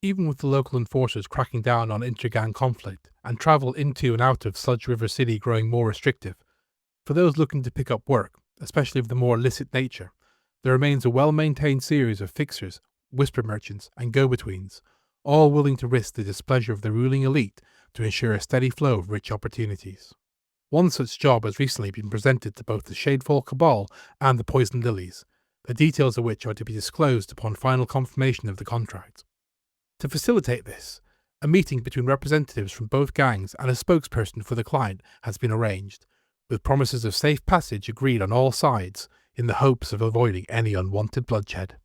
even with the local enforcers cracking down on intergang conflict and travel into and out of Sludge River City growing more restrictive, for those looking to pick up work, especially of the more illicit nature, there remains a well-maintained series of fixers, whisper merchants, and go-betweens, all willing to risk the displeasure of the ruling elite to ensure a steady flow of rich opportunities. One such job has recently been presented to both the Shadefall Cabal and the Poisoned Lillies, the details of which are to be disclosed upon final confirmation of the contract. To facilitate this, a meeting between representatives from both gangs and a spokesperson for the client has been arranged, with promises of safe passage agreed on all sides in the hopes of avoiding any unwanted bloodshed.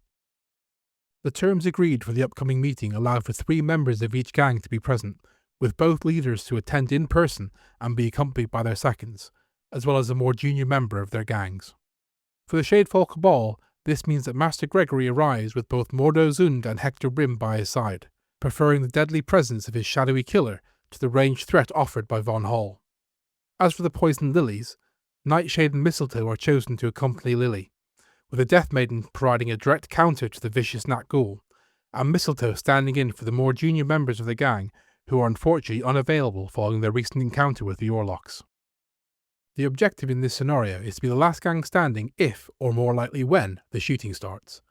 The terms agreed for the upcoming meeting allow for 3 members of each gang to be present, with both leaders to attend in person and be accompanied by their seconds, as well as a more junior member of their gangs. For the Shadefall Cabal, this means that Master Gregory arrives with both Mordo Zund and Hector Brim by his side, preferring the deadly presence of his shadowy killer to the ranged threat offered by Von Hall. As for the Poisoned Lillies, Nightshade and Mistletoe are chosen to accompany Lily, with the Death Maiden providing a direct counter to the vicious Nat Ghoul, and Mistletoe standing in for the more junior members of the gang who are unfortunately unavailable following their recent encounter with the Orlocks. The objective in this scenario is to be the last gang standing if, or more likely when, the shooting starts.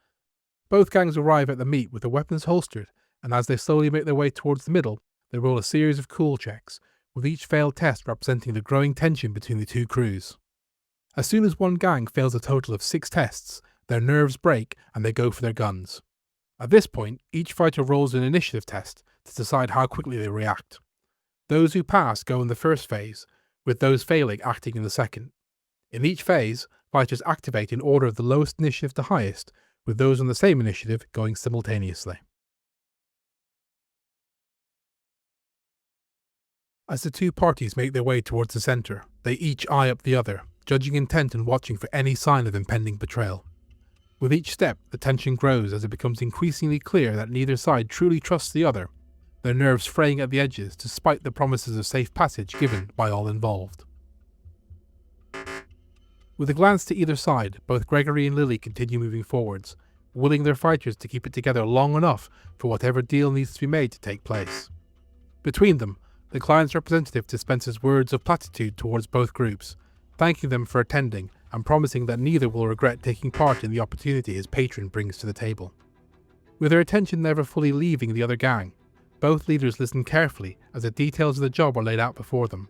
Both gangs arrive at the meet with their weapons holstered, and as they slowly make their way towards the middle, they roll a series of cool checks, with each failed test representing the growing tension between the two crews. As soon as one gang fails a total of 6 tests, their nerves break and they go for their guns. At this point, each fighter rolls an initiative test to decide how quickly they react. Those who pass go in the first phase, with those failing acting in the second. In each phase, fighters activate in order of the lowest initiative to highest, with those on the same initiative going simultaneously. As the two parties make their way towards the centre, they each eye up the other, judging intent and watching for any sign of impending betrayal. With each step, the tension grows as it becomes increasingly clear that neither side truly trusts the other, their nerves fraying at the edges despite the promises of safe passage given by all involved. With a glance to either side, both Gregory and Lily continue moving forwards, willing their fighters to keep it together long enough for whatever deal needs to be made to take place. Between them, the client's representative dispenses words of platitude towards both groups, thanking them for attending and promising that neither will regret taking part in the opportunity his patron brings to the table. With their attention never fully leaving the other gang, both leaders listen carefully as the details of the job are laid out before them.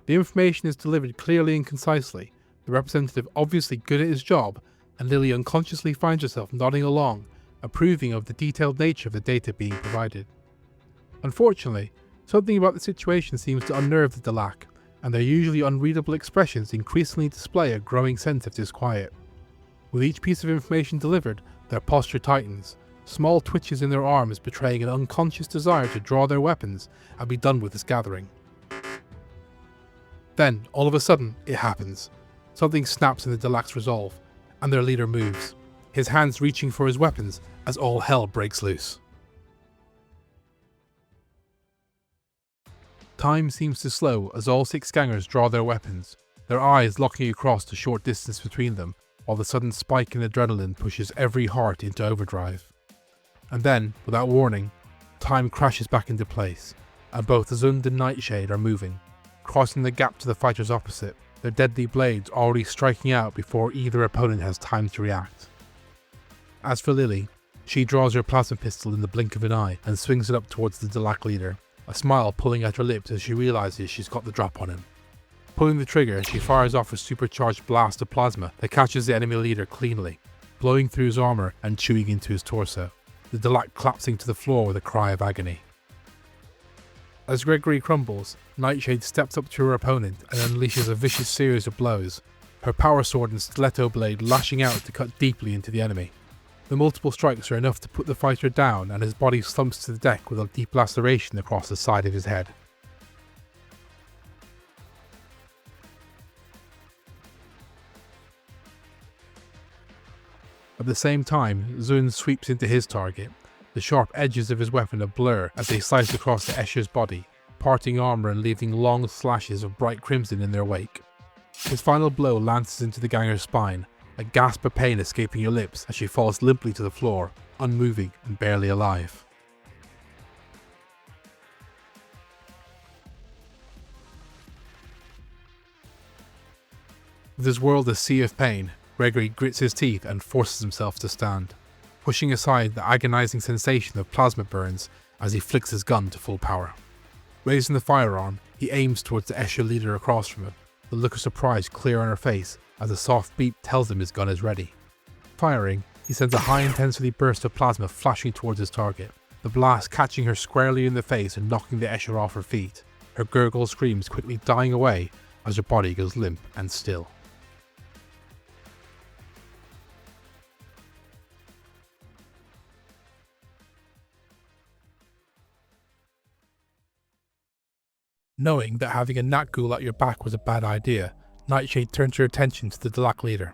The information is delivered clearly and concisely, the representative obviously good at his job, and Lily unconsciously finds herself nodding along, approving of the detailed nature of the data being provided. Unfortunately, something about the situation seems to unnerve the DELAQUE, and their usually unreadable expressions increasingly display a growing sense of disquiet. With each piece of information delivered, their posture tightens, small twitches in their arms betraying an unconscious desire to draw their weapons and be done with this gathering. Then, all of a sudden, it happens. Something snaps in the DELAQUE's resolve, and their leader moves, his hands reaching for his weapons as all hell breaks loose. Time seems to slow as all 6 gangers draw their weapons, their eyes locking across the short distance between them, while the sudden spike in adrenaline pushes every heart into overdrive. And then, without warning, time crashes back into place, and both Zund and Nightshade are moving, crossing the gap to the fighters opposite, their deadly blades already striking out before either opponent has time to react. As for Lily, she draws her plasma pistol in the blink of an eye and swings it up towards the DELAQUE leader, a smile pulling at her lips as she realises she's got the drop on him. Pulling the trigger, she fires off a supercharged blast of plasma that catches the enemy leader cleanly, blowing through his armour and chewing into his torso, the DELAQUE collapsing to the floor with a cry of agony. As Gregory crumbles, Nightshade steps up to her opponent and unleashes a vicious series of blows, her power sword and stiletto blade lashing out to cut deeply into the enemy. The multiple strikes are enough to put the fighter down, and his body slumps to the deck with a deep laceration across the side of his head. At the same time, Zund sweeps into his target, the sharp edges of his weapon a blur as they slice across the Escher's body, parting armour and leaving long slashes of bright crimson in their wake. His final blow lances into the ganger's spine, a gasp of pain escaping her lips as she falls limply to the floor, unmoving and barely alive. With his world a sea of pain, Gregory grits his teeth and forces himself to stand, pushing aside the agonizing sensation of plasma burns as he flicks his gun to full power. Raising the firearm, he aims towards the ESCHER leader across from him, the look of surprise clear on her face as a soft beep tells him his gun is ready. Firing, he sends a high-intensity burst of plasma flashing towards his target, the blast catching her squarely in the face and knocking the ESCHER off her feet, her gurgle screams quickly dying away as her body goes limp and still. Knowing that having a Natghoul at your back was a bad idea, Nightshade turns her attention to the DELAQUE leader.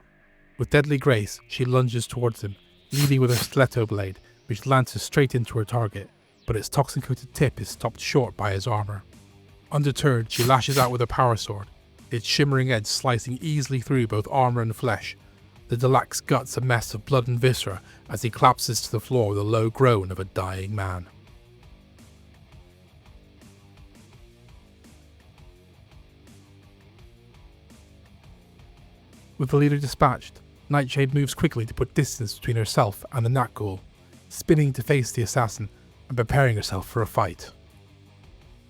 With deadly grace, she lunges towards him, leading with her stiletto blade, which lances straight into her target, but its toxin-coated tip is stopped short by his armour. Undeterred, she lashes out with her power sword, its shimmering edge slicing easily through both armour and flesh, the DELAQUE's guts a mess of blood and viscera as he collapses to the floor with a low groan of a dying man. With the leader dispatched, Nightshade moves quickly to put distance between herself and the Natghoul, spinning to face the assassin and preparing herself for a fight.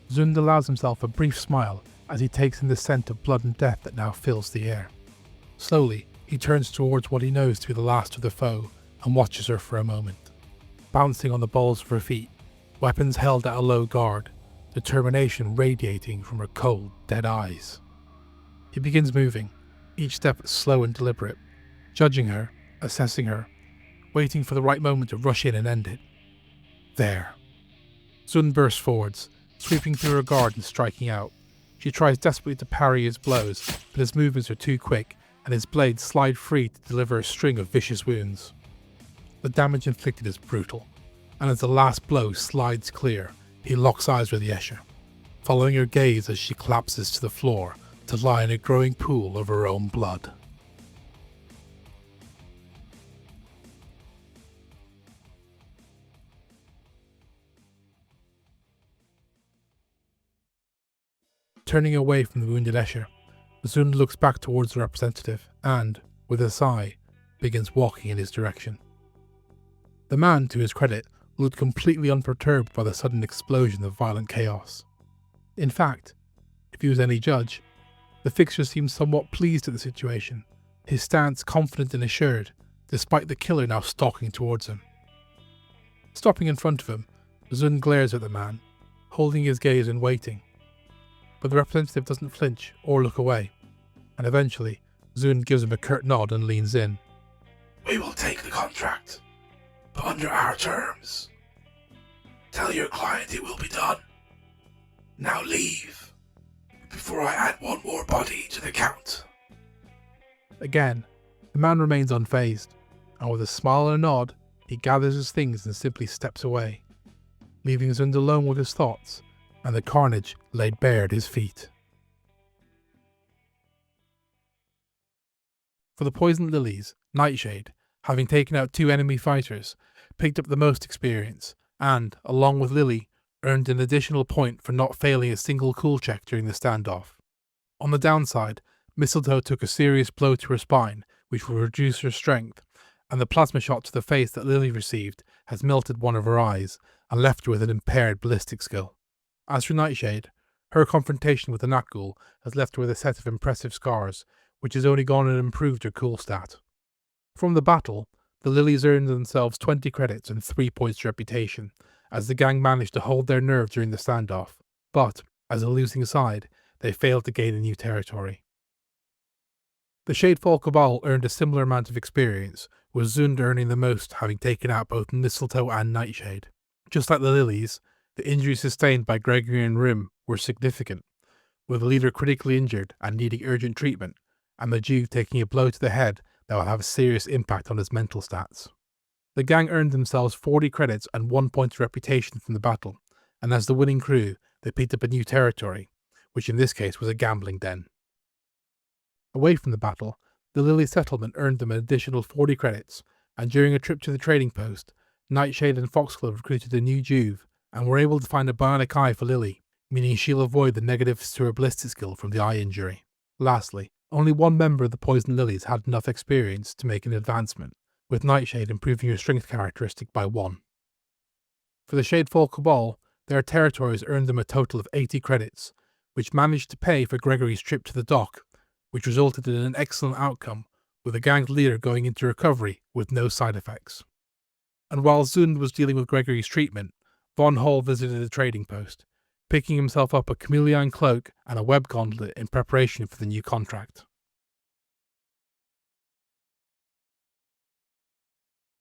Zund allows himself a brief smile as he takes in the scent of blood and death that now fills the air. Slowly, he turns towards what he knows to be the last of the foe and watches her for a moment. Bouncing on the balls of her feet, weapons held at a low guard, determination radiating from her cold, dead eyes. He begins moving, each step slow and deliberate, judging her, assessing her, waiting for the right moment to rush in and end it. There. Zund bursts forwards, sweeping through her guard and striking out. She tries desperately to parry his blows, but his movements are too quick, and his blades slide free to deliver a string of vicious wounds. The damage inflicted is brutal, and as the last blow slides clear, he locks eyes with the ESCHER, following her gaze as she collapses to the floor to lie in a growing pool of her own blood. Turning away from the wounded ESCHER, Zund looks back towards the representative and, with a sigh, begins walking in his direction. The man, to his credit, looked completely unperturbed by the sudden explosion of violent chaos. In fact, if he was any judge, the fixer seemed somewhat pleased at the situation, his stance confident and assured, despite the killer now stalking towards him. Stopping in front of him, Zund glares at the man, holding his gaze and waiting. But the representative doesn't flinch or look away, and eventually Zund gives him a curt nod and leans in. "We will take the contract, but under our terms. Tell your client it will be done. Now leave, before I add one more body to the count." Again, the man remains unfazed, and with a smile and a nod, he gathers his things and simply steps away, leaving Zund alone with his thoughts and the carnage laid bare at his feet. For the Poisoned Lillies, Nightshade, having taken out 2 enemy fighters, picked up the most experience and, along with Lily, earned an additional point for not failing a single cool check during the standoff. On the downside, Mistletoe took a serious blow to her spine, which will reduce her strength, and the plasma shot to the face that Lily received has melted one of her eyes and left her with an impaired ballistic skill. As for Nightshade, her confrontation with the Natghoul has left her with a set of impressive scars, which has only gone and improved her cool stat. From the battle, the Lillies earned themselves 20 credits and 3 points to reputation, as the gang managed to hold their nerve during the standoff, but, as a losing side, they failed to gain a new territory. The Shadefall Cabal earned a similar amount of experience, with Zund earning the most, having taken out both Mistletoe and Nightshade. Just like the Lillies, the injuries sustained by Gregory and Rim were significant, with the leader critically injured and needing urgent treatment, and the Jew taking a blow to the head that will have a serious impact on his mental stats. The gang earned themselves 40 credits and 1 point of reputation from the battle, and as the winning crew, they picked up a new territory, which in this case was a gambling den. Away from the battle, the Lily settlement earned them an additional 40 credits, and during a trip to the trading post, Nightshade and Foxglove recruited a new Juve, and were able to find a bionic eye for Lily, meaning she'll avoid the negatives to her ballistic skill from the eye injury. Lastly, Only one member of the Poisoned Lillies had enough experience to make an advancement, with Nightshade improving her strength characteristic by 1. For the Shadefall Cabal, their territories earned them a total of 80 credits, which managed to pay for Gregory's trip to the dock, which resulted in an excellent outcome, with the gang's leader going into recovery with no side effects. And while Zund was dealing with Gregory's treatment, Von Hall visited the trading post, picking himself up a chameleon cloak and a web gauntlet in preparation for the new contract.